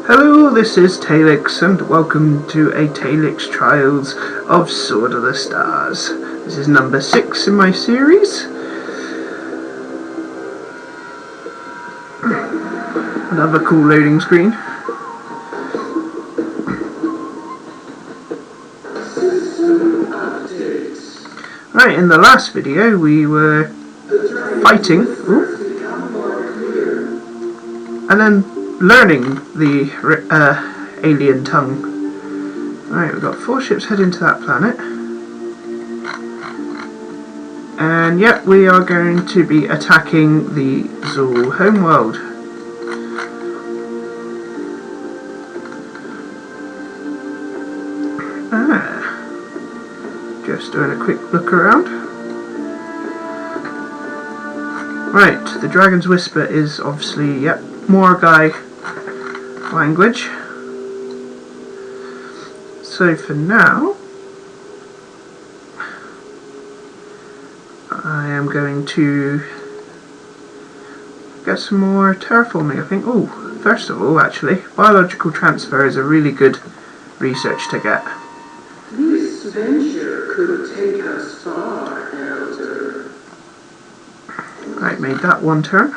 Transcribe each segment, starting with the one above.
Hello, this is Tailix, and welcome to a Tailix Trials of Sword of the Stars. This is number 6 in my series. Another cool loading screen. Right, in the last video we were fighting, and then learning the alien tongue. Alright, we've got 4 ships heading to that planet. And yep, we are going to be attacking the Zool homeworld. Just doing a quick look around. Right, the Dragon's Whisper is obviously, yep, Morgai language. So for now, I am going to get some more terraforming, I think. Oh, first of all, actually, biological transfer is a really good research to get. This venture could take us far, Elder. Right, made that one turn.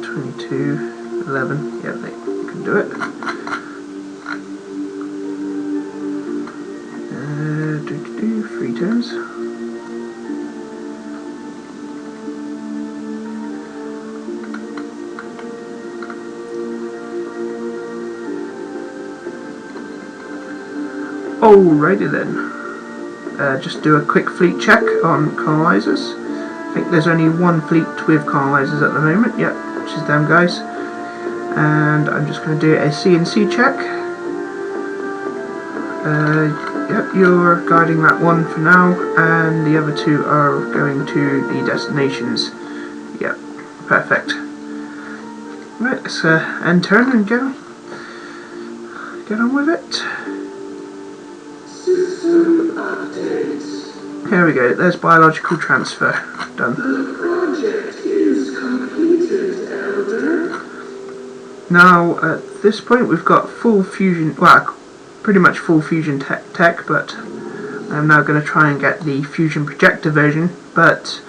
22, 11, yeah, they can do it. 3 turns. Alrighty then. Just do a quick fleet check on colonizers. I think there's only one fleet with colonizers at the moment. Yep, which is them guys. And I'm just going to do a CNC check. Yep, you're guarding that one for now, and the other 2 are going to the destinations. Yep, perfect. Right, let's end turn and get on with it. System updates. Here we go, there's biological transfer done. The project is completed, Elder. Now, at this point we've got full fusion, well, pretty much full fusion tech, but I'm now going to try and get the fusion projector version, but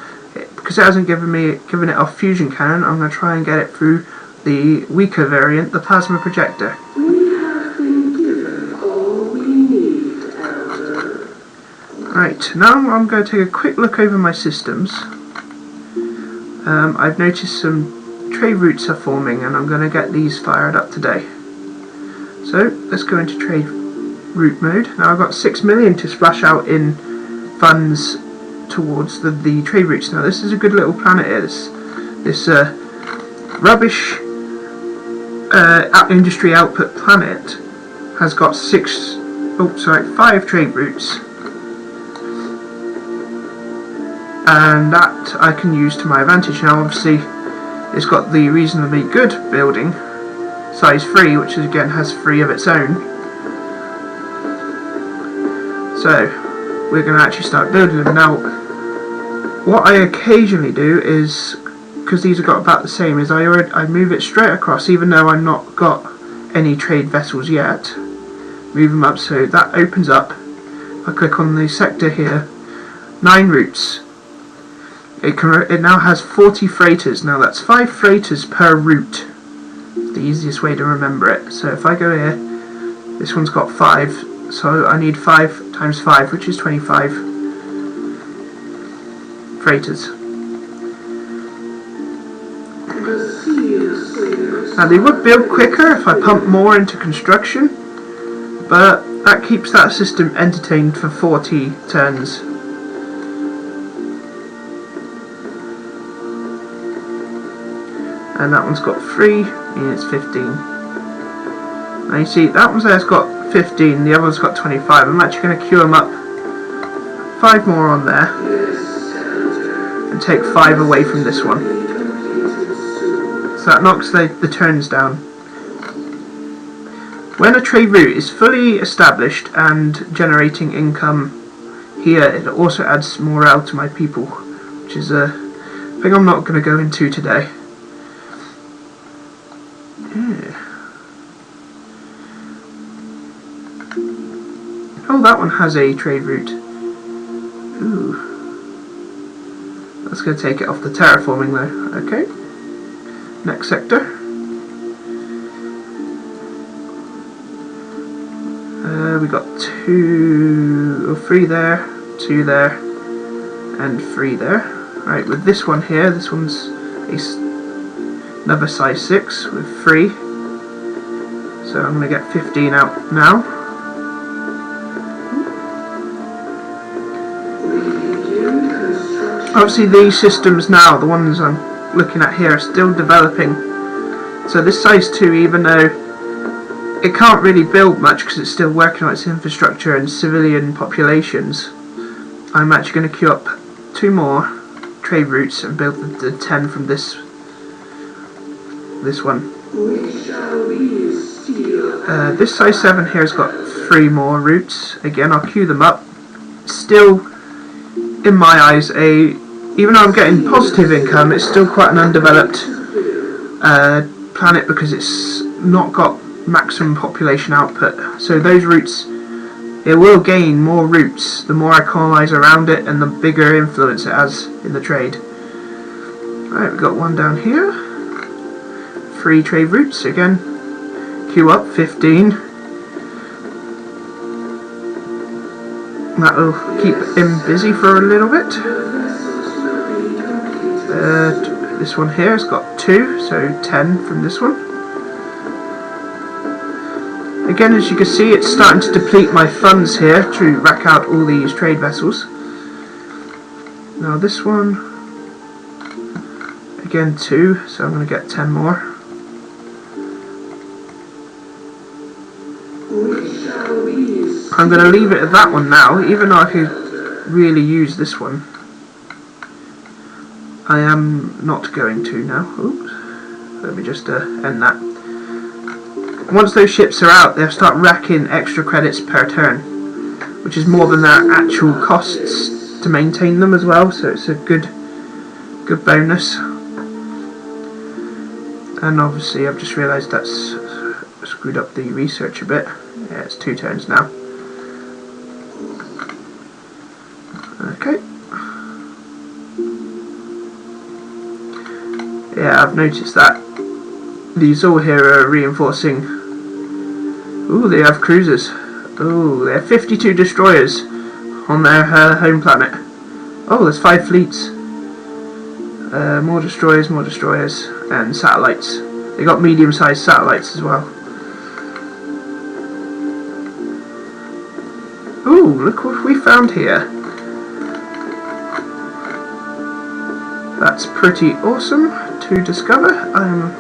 because it hasn't given it off fusion cannon, I'm going to try and get it through the weaker variant, the plasma projector. We have been given all we need, Elder. Right, now I'm going to take a quick look over my systems. I've noticed some trade routes are forming, and I'm going to get these fired up today. So let's go into trade route mode. Now I've got 6 million to splash out in funds towards the trade routes. Now this is a good little planet here. This rubbish industry output planet has got 5 trade routes, and that I can use to my advantage. Now obviously it's got the reasonably good building, size 3, which is, again has 3 of its own. So we're going to actually start building them. Now what I occasionally do is, because these have got about the same, is I move it straight across, even though I've not got any trade vessels yet. Move them up so that opens up. I click on the sector here, 9 routes. It now has 40 freighters. Now that's 5 freighters per route. The easiest way to remember it. So if I go here, this one's got 5, so I need 5 times 5, which is 25 freighters. Now they would build quicker if I pump more into construction, but that keeps that system entertained for 40 turns. And that one's got 3, and it's 15. Now you see, that one's there's got 15, the other one's got 25. I'm actually going to queue them up, 5 more on there, and take 5 away from this one. So that knocks the turns down. When a trade route is fully established and generating income here, it also adds morale to my people, which is a thing I'm not going to go into today. Oh, that one has a trade route. Ooh. That's going to take it off the terraforming though. Okay. Next sector. We got 3 there, 2 there, and 3 there. Right, with this one here, this one's another size 6 with 3. So I'm going to get 15 out now. Obviously these systems now, the ones I'm looking at here, are still developing. So this size 2, even though it can't really build much because it's still working on its infrastructure and civilian populations, I'm actually going to queue up 2 more trade routes and build the 10 from this one. This size 7 here has got 3 more routes. Again, I'll queue them up. Still, in my eyes, even though I'm getting positive income, it's still quite an undeveloped planet because it's not got maximum population output. So those routes, it will gain more routes the more I colonise around it and the bigger influence it has in the trade. Alright, we've got 1 down here. 3 trade routes again. Queue up 15. That'll keep him busy for a little bit. This one here has got 2, so 10 from this one. Again, as you can see, it's starting to deplete my funds here to rack out all these trade vessels. Now this one, again 2, so I'm going to get 10 more. I'm going to leave it at that one now, even though I could really use this one. I am not going to now. Oops. Let me just end that. Once those ships are out, they'll start racking extra credits per turn, which is more than their actual costs to maintain them as well, so it's a good bonus. And obviously I've just realised that's screwed up the research a bit. Yeah, it's 2 turns now. Okay. Yeah, I've noticed that these all here are reinforcing. Ooh, they have cruisers. Ooh, they have 52 destroyers on their home planet. Oh, there's 5 fleets. More destroyers, and satellites. They got medium-sized satellites as well. Ooh, look what we found here. That's pretty awesome to discover. I'm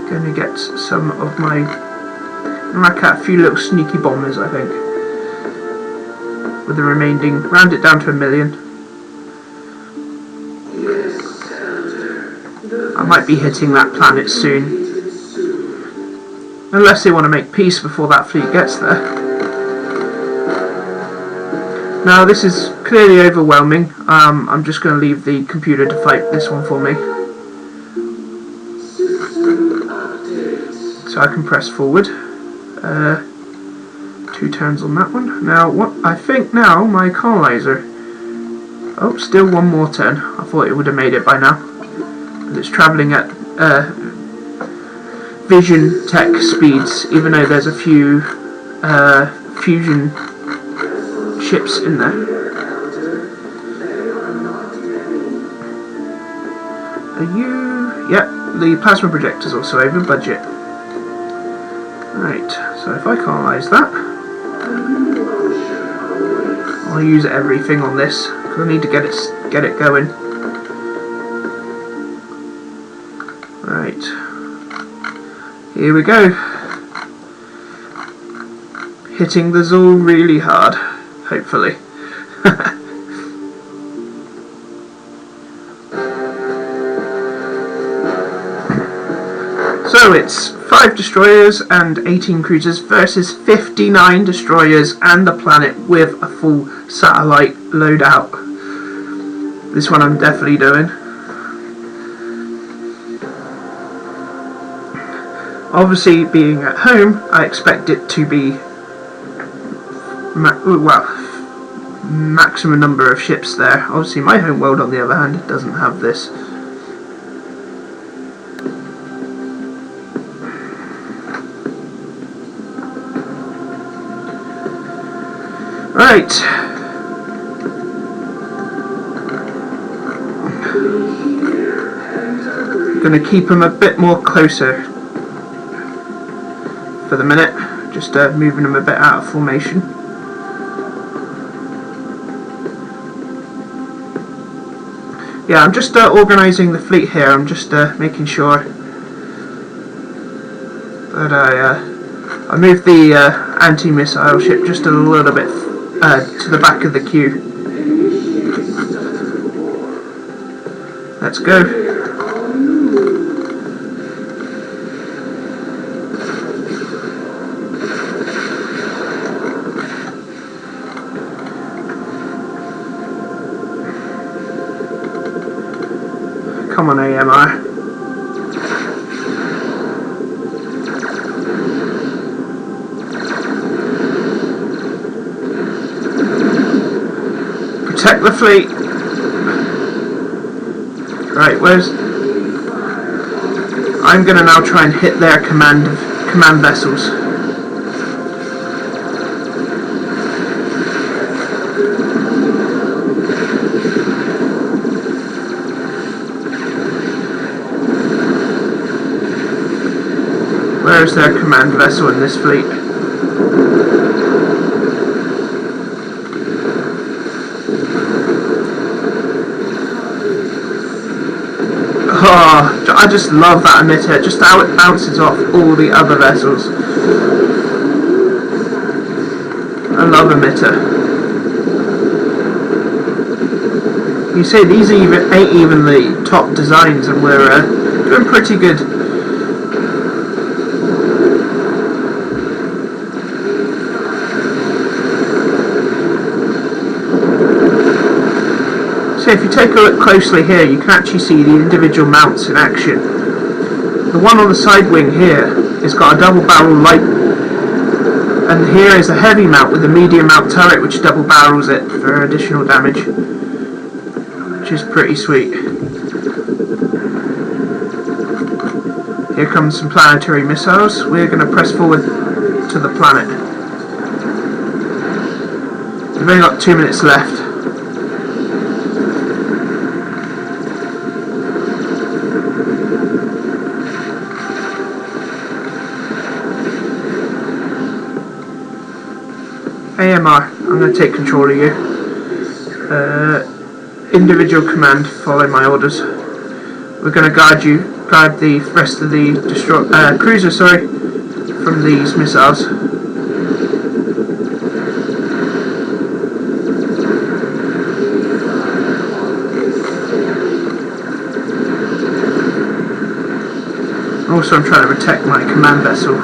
going to get some of my... rack out a few little sneaky bombers, I think. With the remaining, round it down to 1 million. I might be hitting that planet soon. Unless they want to make peace before that fleet gets there. Now this is clearly overwhelming. I'm just going to leave the computer to fight this one for me. So I can press forward. 2 turns on that one. Now what I think now, my colonizer. Oh, still 1 more turn. I thought it would have made it by now. It's travelling at vision tech speeds, even though there's a few fusion ships in there. Are you... Yep, the plasma projector's also over budget. Right, so if I colonise that, I'll use everything on this, because I need to get it going. Right, here we go. Hitting the Zul really hard, hopefully. So it's 5 destroyers and 18 cruisers versus 59 destroyers and the planet with a full satellite loadout. This one I'm definitely doing. Obviously, being at home, I expect it to be maximum number of ships there. Obviously my home world on the other hand doesn't have this. Right. Gonna keep them a bit more closer for the minute, just moving them a bit out of formation. Yeah, I'm just organising the fleet here. I'm just making sure that I move the anti-missile ship just a little bit to the back of the queue. Let's go. Come on, AMR. Protect the fleet. Right, where's... I'm gonna now try and hit their command vessels. Where is their command vessel in this fleet? Oh, I just love that emitter, just how it bounces off all the other vessels. I love emitter. You say these ain't even the top designs and we're doing pretty good. So if you take a look closely here, you can actually see the individual mounts in action. The one on the side wing here has got a double barrel light, and here is a heavy mount with a medium mount turret which double barrels it for additional damage, which is pretty sweet. Here comes some planetary missiles. We're going to press forward to the planet. We've only got 2 minutes left. AMR, I'm going to take control of you. Individual command, follow my orders. We're going to guard the rest of the cruiser, from these missiles. Also, I'm trying to protect my command vessel.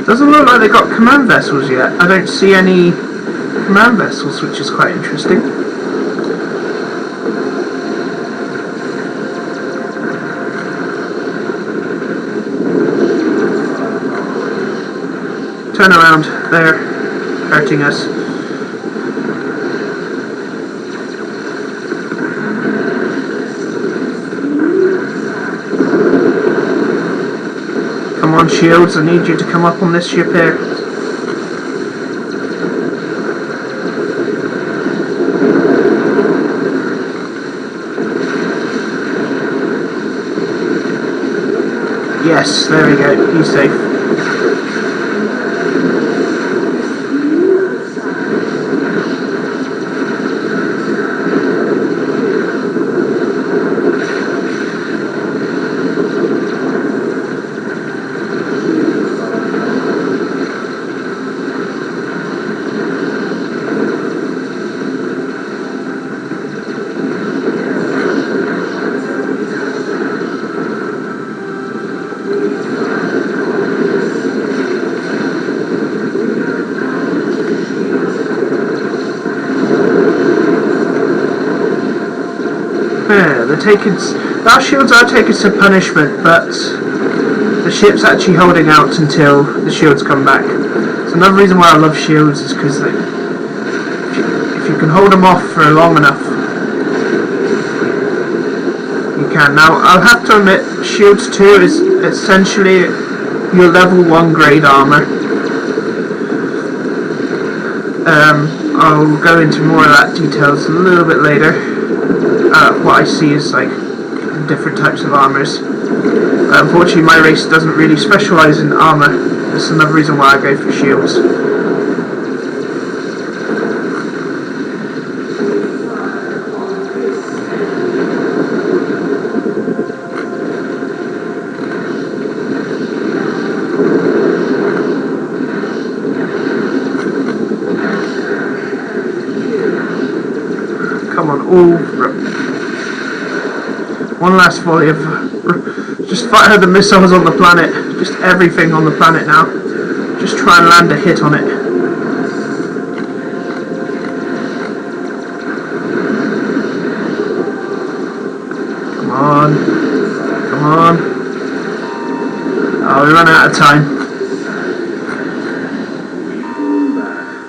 Doesn't look like they've got command vessels yet. I don't see any command vessels, which is quite interesting. Turn around, they're hurting us. Come on, shields, I need you to come up on this ship here. Yes, there we go, he's safe. Yeah, they're taking. Our shields are taking some punishment, but the ship's actually holding out until the shields come back. So another reason why I love shields is because if you can hold them off for long enough, you can. Now, I'll have to admit, shields 2 is essentially your level 1 grade armor. I'll go into more of that details a little bit later. What I see is like different types of armors. Unfortunately, my race doesn't really specialise in armour. That's another reason why I go for shields. Come on, one last volley of... Just fire the missiles on the planet. Just everything on the planet now. Just try and land a hit on it. Come on. Come on. Oh, we run out of time.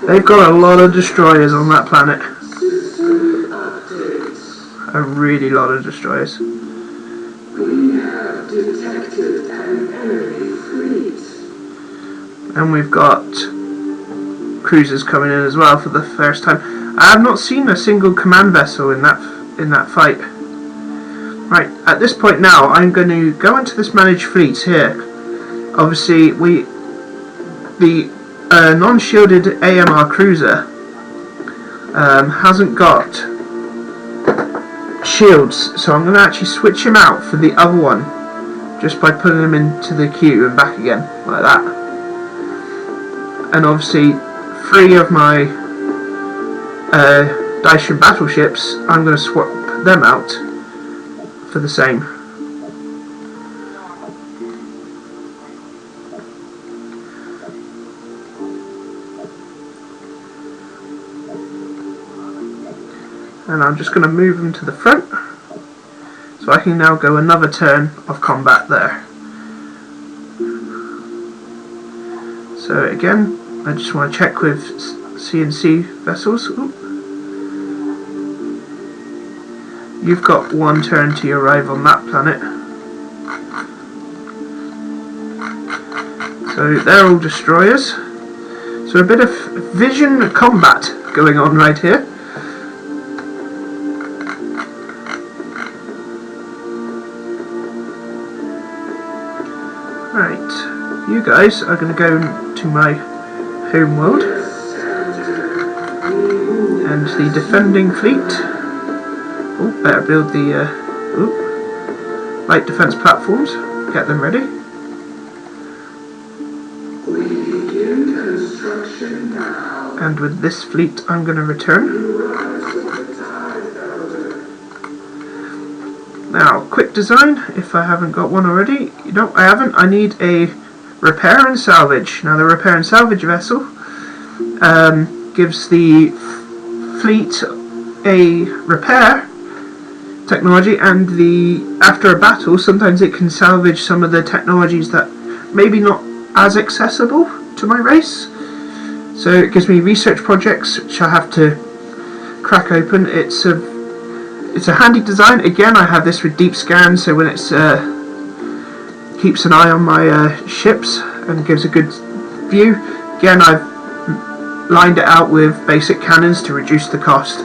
They've got a lot of destroyers on that planet. A really lot of destroyers. We have detected an enemy fleet. And we've got cruisers coming in as well for the first time. I have not seen a single command vessel in that fight. Right, at this point now, I'm going to go into this managed fleet here. Obviously, the non-shielded AMR cruiser hasn't got shields, so I'm going to actually switch him out for the other one just by putting him into the queue and back again, like that. And obviously 3 of my Daishin battleships, I'm going to swap them out for the same. And I'm just going to move them to the front, so I can now go another turn of combat there. So again, I just want to check with CNC vessels. Ooh. You've got 1 turn to arrive on that planet. So they're all destroyers. So a bit of vision combat going on right here. Right, you guys are going to go to my home world and the defending fleet. Oh, better build the light defense platforms. Get them ready. We begin construction now. And with this fleet, I'm going to return. Now, quick design, if I haven't got one already. No, I haven't. I need a repair and salvage. Now, the repair and salvage vessel gives the fleet a repair technology, and after a battle, sometimes it can salvage some of the technologies that maybe not as accessible to my race. So it gives me research projects which I have to crack open. It's a handy design. Again, I have this with deep scan, so when it's keeps an eye on my ships and gives a good view. Again, I've lined it out with basic cannons to reduce the cost.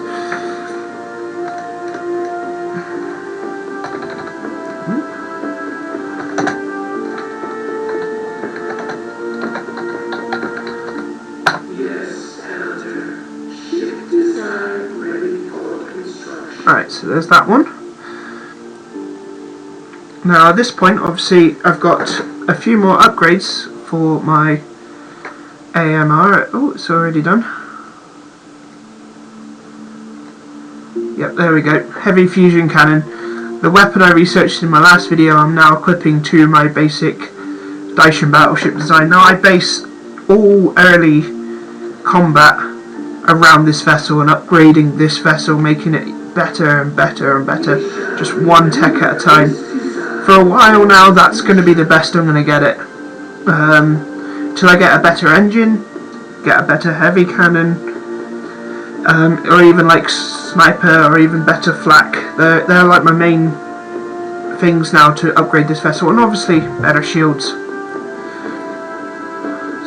Alright, so there's that one. Now at this point, obviously, I've got a few more upgrades for my AMR. Oh, it's already done. Yep, there we go. Heavy fusion cannon. The weapon I researched in my last video, I'm now equipping to my basic Daishin battleship design. Now I base all early combat around this vessel and upgrading this vessel, making it better and better and better. just one tech at a time. For a while now, that's going to be the best I'm going to get it. Till I get a better engine, get a better heavy cannon, or even like sniper, or even better flak. They're like my main things now to upgrade this vessel, and obviously better shields.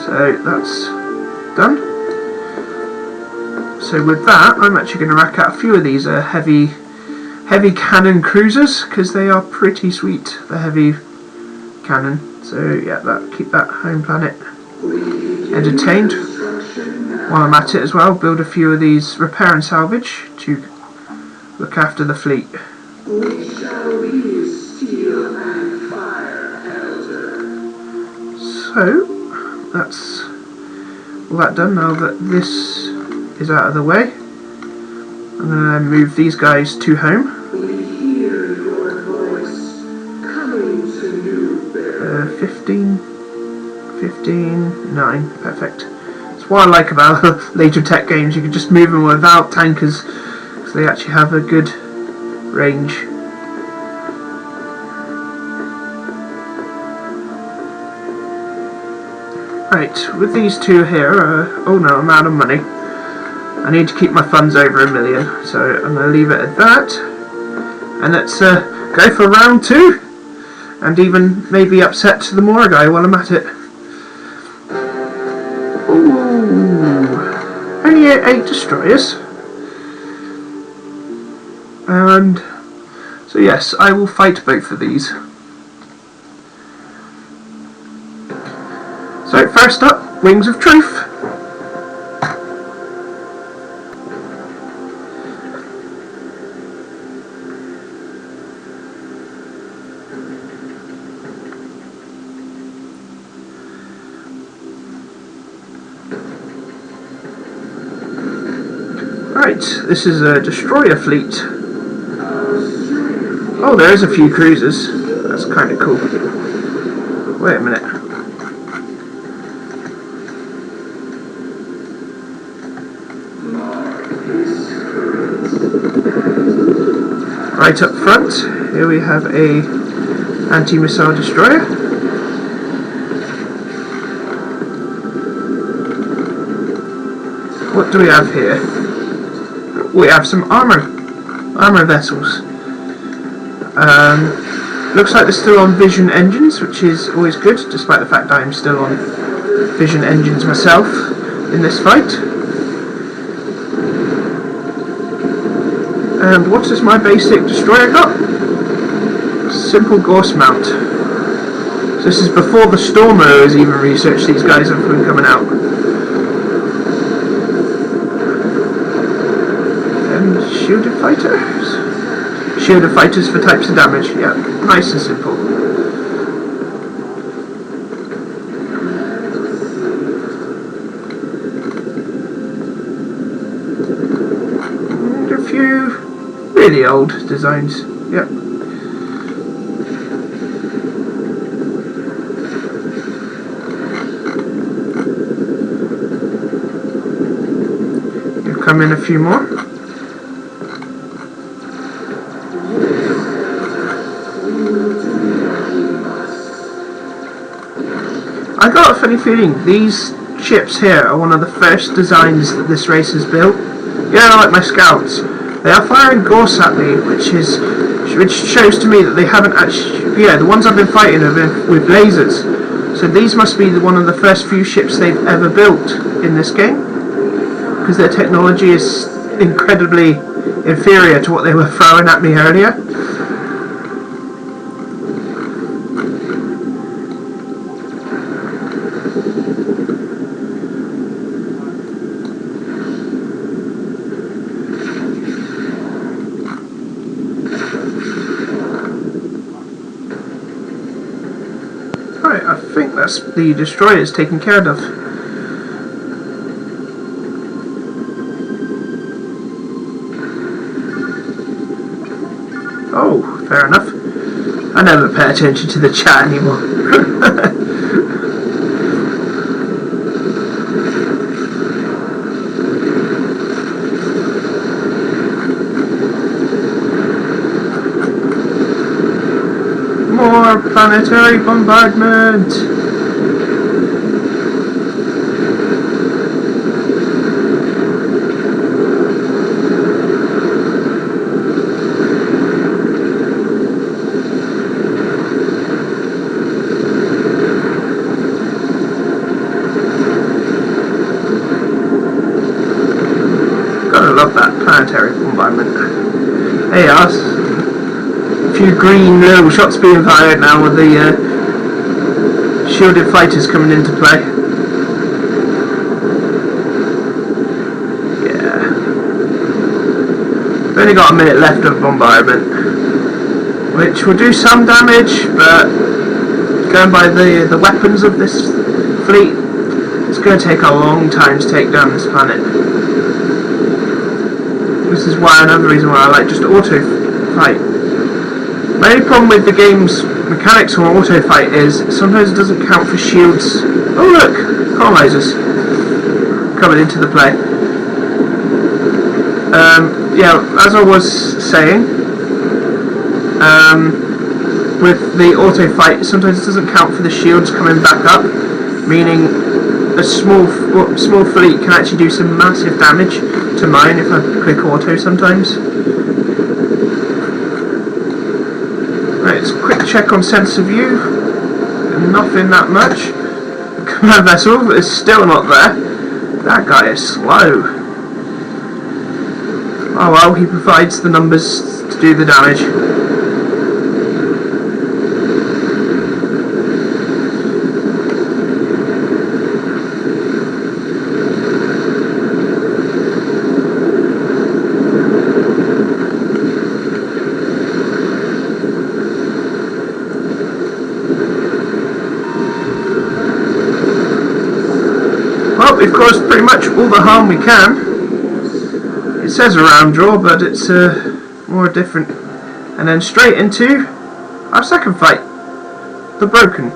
So that's done. So with that, I'm actually going to rack out a few of these heavy cannon cruisers, because they are pretty sweet, the heavy cannon. So yeah, keep that home planet entertained while I'm at it as well. Build a few of these repair and salvage to look after the fleet. We shall be steel and fire, Elder. So that's all that done. Now that this is out of the way, I'm going to move these guys to home. We hear your voice coming to New Bear. 15, 9, perfect. That's what I like about later tech games. You can just move them without tankers, because they actually have a good range. Right, with these two here, oh no, I'm out of money. I need to keep my funds over $1 million, so I'm going to leave it at that. And let's go for round 2, and even maybe upset the Moor guy while I'm at it. Ooh, only 8 destroyers. And so yes, I will fight both of these. So first up, Wings of Truth. Right, this is a destroyer fleet. Oh, there's a few cruisers. That's kind of cool. Wait a minute. Right up front, here we have a anti-missile destroyer. What do we have here? We have some armor vessels. Looks like they're still on Vision engines, which is always good, despite the fact I am still on Vision engines myself in this fight. And what has my basic destroyer got? Simple Gauss mount. So this is before the Stormer has even researched these guys have been coming out. And shielded fighters. Shielded fighters for types of damage. Yeah, nice and simple. And a few really old designs. Yep. You've come in a few more. I got a funny feeling these ships here are one of the first designs that this race has built. Yeah, like my scouts. They are firing Gauss at me, which shows to me that they haven't actually... Yeah, the ones I've been fighting have been with lasers. So these must be one of the first few ships they've ever built in this game, because their technology is incredibly inferior to what they were throwing at me earlier. Right, I think that's the destroyers taken care of. Oh, fair enough. I never pay attention to the chat anymore. more planetary bombardment! Gotta love that planetary bombardment. Hey, us. A few green little shots being fired now with the shielded fighters coming into play. Yeah. We've only got a minute left of bombardment, which will do some damage, but going by the weapons of this fleet, it's going to take a long time to take down this planet. This is why another reason why I like just auto fight. My only problem with the game's mechanics on auto fight is sometimes it doesn't count for shields. Oh look, colonizers coming into the play. Yeah, as I was saying, with the auto fight, sometimes it doesn't count for the shields coming back up, meaning a small fleet can actually do some massive damage to mine if I click auto sometimes. Right, it's a quick check on sense of view. Nothing that much. Command vessel is still not there. That guy is slow. Oh well, he provides the numbers to do the damage. Well, we've caused pretty much all the harm we can. It says a round draw, but it's more different. And then straight into our second fight, the Broken.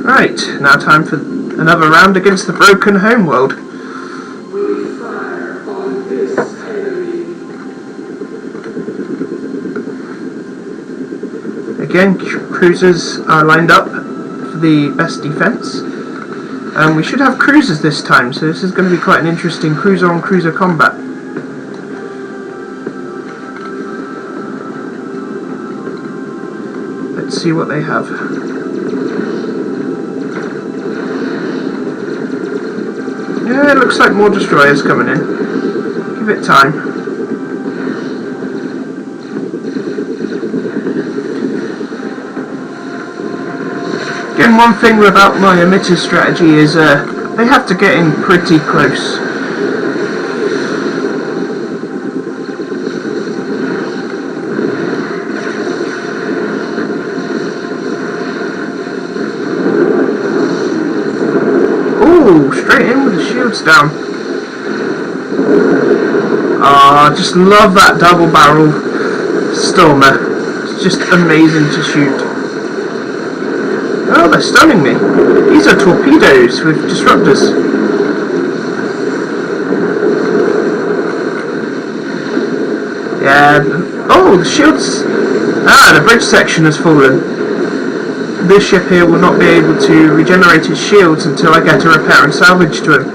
Right, now time for another round against the Broken homeworld. We fire on this enemy. Again, cruisers are lined up for the best defense. We should have cruisers this time, so this is going to be quite an interesting cruiser-on-cruiser combat. Let's see what they have. Yeah, it looks like more destroyers coming in. Give it time. Again, one thing about my emitter strategy is they have to get in pretty close. Ooh, straight in with the shields down. Ah, I just love that double barrel Stormer. It's just amazing to shoot. Oh, they're stunning me. These are torpedoes with disruptors. Yeah. Oh, the shields. Ah, the bridge section has fallen. This ship here will not be able to regenerate its shields until I get a repair and salvage to him.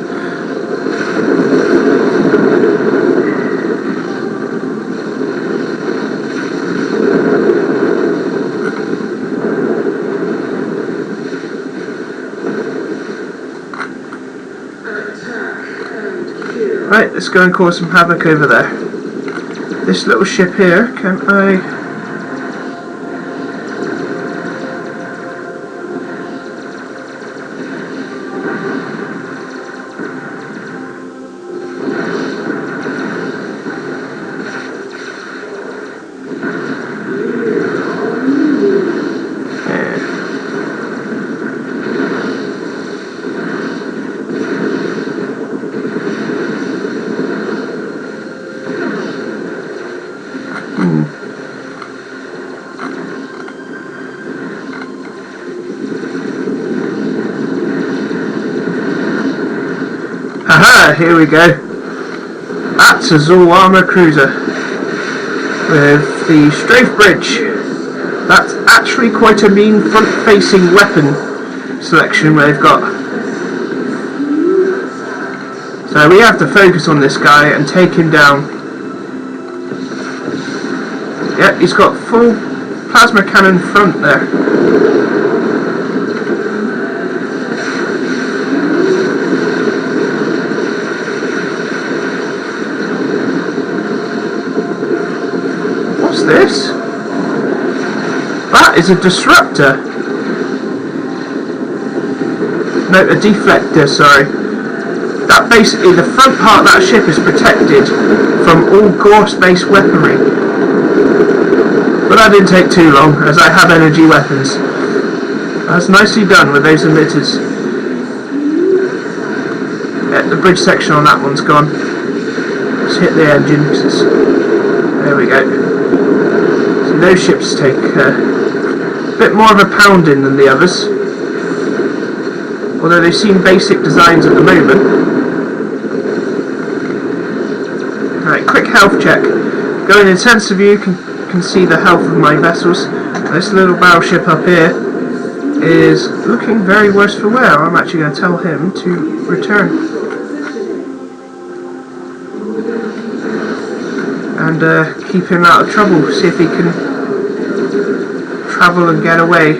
Right, let's go and cause some havoc over there. This little ship here, can I... Haha, here we go. That's a Zul armor cruiser with the strafe bridge. That's actually quite a mean front-facing weapon selection they've got. So we have to focus on this guy and take him down. Yep, he's got full plasma cannon front there. What's this? That is a disruptor. No, a deflector, sorry. That basically, the front part of that ship is protected from all Gorse-based weaponry. But that didn't take too long, as I have energy weapons. That's nicely done with those emitters. Yeah, the bridge section on that one's gone. Let's hit the engine. There we go. So those ships take a bit more of a pounding than the others. Although they seem basic designs at the moment. Right, quick health check. Going in sensor view, can see the health of my vessels. This little battleship up here is looking very worse for wear. I'm actually going to tell him to return. And keep him out of trouble. See if he can travel and get away.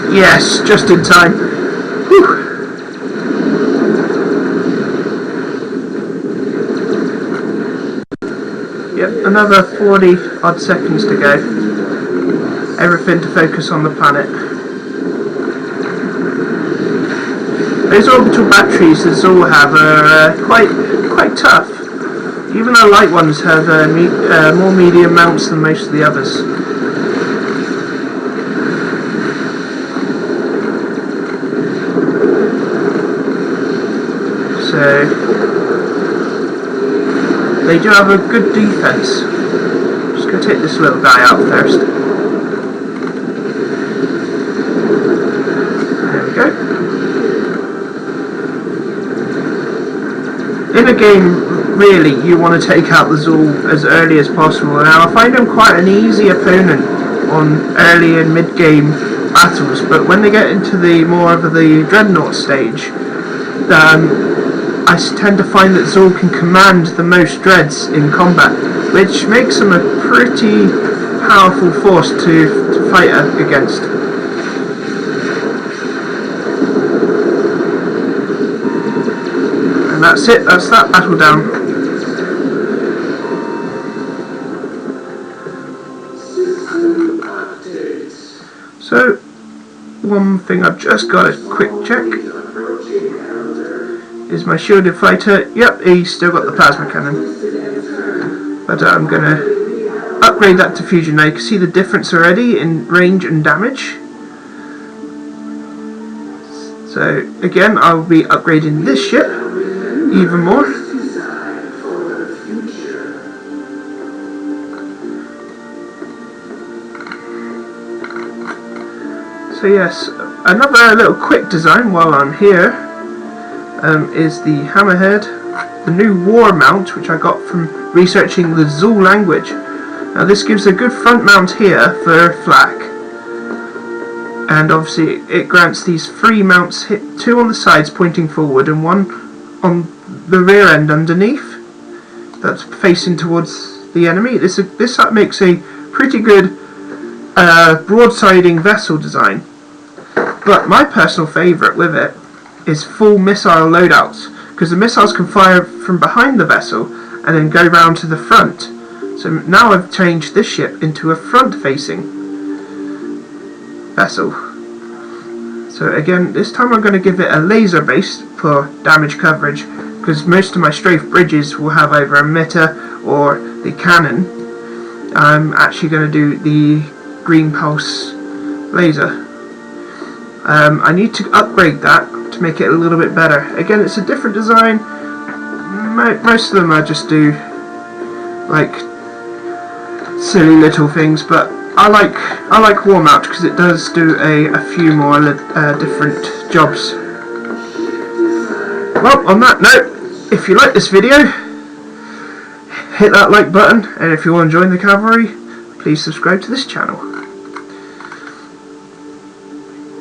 Yes, just in time. Whew. Yep, another 40 odd seconds to go. Everything to focus on the planet. Those orbital batteries that Zul have are quite tough. Even though light ones have more medium mounts than most of the others. So they do have a good defense. Just going to take this little guy out first. There we go. In a game, really, you want to take out the Zul as early as possible. Now, I find him quite an easy opponent on early and mid-game battles, but when they get into the more of the Dreadnought stage, I tend to find that Zul can command the most dreads in combat, which makes him a pretty powerful force to fight against. And that's it, that's that battle down. So, one thing I've just got a quick check. Is my shielded fighter. Yep, he's still got the plasma cannon. But I'm going to upgrade that to fusion. Now you can see the difference already in range and damage. So again, I'll be upgrading this ship even more. So yes, another little quick design while I'm here. Is the Hammerhead, the new war mount which I got from researching the Zul language. Now this gives a good front mount here for flak, and obviously it grants these 3 mounts, 2 on the sides pointing forward and 1 on the rear end underneath that's facing towards the enemy. This makes a pretty good broadsiding vessel design, but my personal favourite with it is full missile loadouts, because the missiles can fire from behind the vessel and then go round to the front. So now I've changed this ship into a front-facing vessel. So again, this time I'm going to give it a laser base for damage coverage, because most of my strafe bridges will have either a emitter or the cannon. I'm actually going to do the green pulse laser. I need to upgrade that to make it a little bit better. Again, it's a different design. Most of them I just do like silly little things, but I like wall mount because it does do a few more different jobs. Well, on that note, if you like this video, hit that like button, and if you want to join the cavalry, please subscribe to this channel.